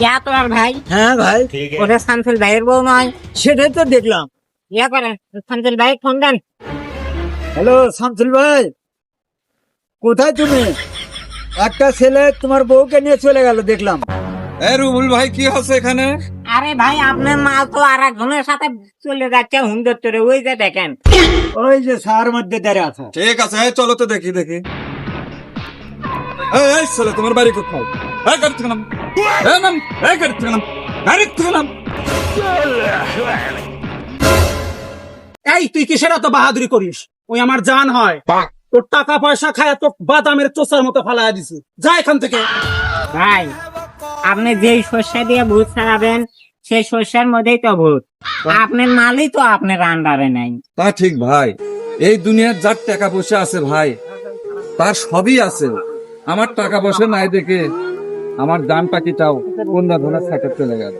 क्या তোমার ভাই? হ্যাঁ ভাই, ওটা শামসুল ভাইয়ের বউ নয়? সেটাই তো দেখলাম। ইয়া করেন, শামসুল ভাই ফোন দেন। হ্যালো শামসুল ভাই, কোথায় তুমি? একটা ছেলে তোমার বউকে নিয়ে চলে গেল দেখলাম। রুবুল ভাই কি হচ্ছে এখানে? আরে ভাই আপনার মাল তো আর একজনের সাথে চলে যাচ্ছে হুন্ডর তোরে, ওই যে দেখেন। ওই যে সার মধ্যে দাঁড়িয়ে আছে। ঠিক আছে, চলো তো দেখি দেখি। এই ছেলে, তোমার বাড়ি কোথায়? গাড়ি থেকে নাম, নাম, গাড়ি থেকে নাম, গাড়ি থেকে নাম। এই তুই কিসের এত বাহাদুরি করিস? ওই আমার জান হয়, তোর টাকা পয়সা খায় তো বাদামের চোষার মতো ফালাইয়া দিছি। যা এখান থেকে। ভাই আপনি যেই শস্য দিয়ে ভূত ছাড়াবেন সেই শস্যের মধ্যেই তো ভূত। আপনার মালই তো আপনার আন্ডারে নাই। তা ঠিক ভাই, এই দুনিয়ার যার টাকা পয়সা আছে ভাই, তার সবই আছে। আমার টাকা পয়সা নাই দেখে আমার জান পাখিটাও কোন ধরনের সাথে চলে গেল।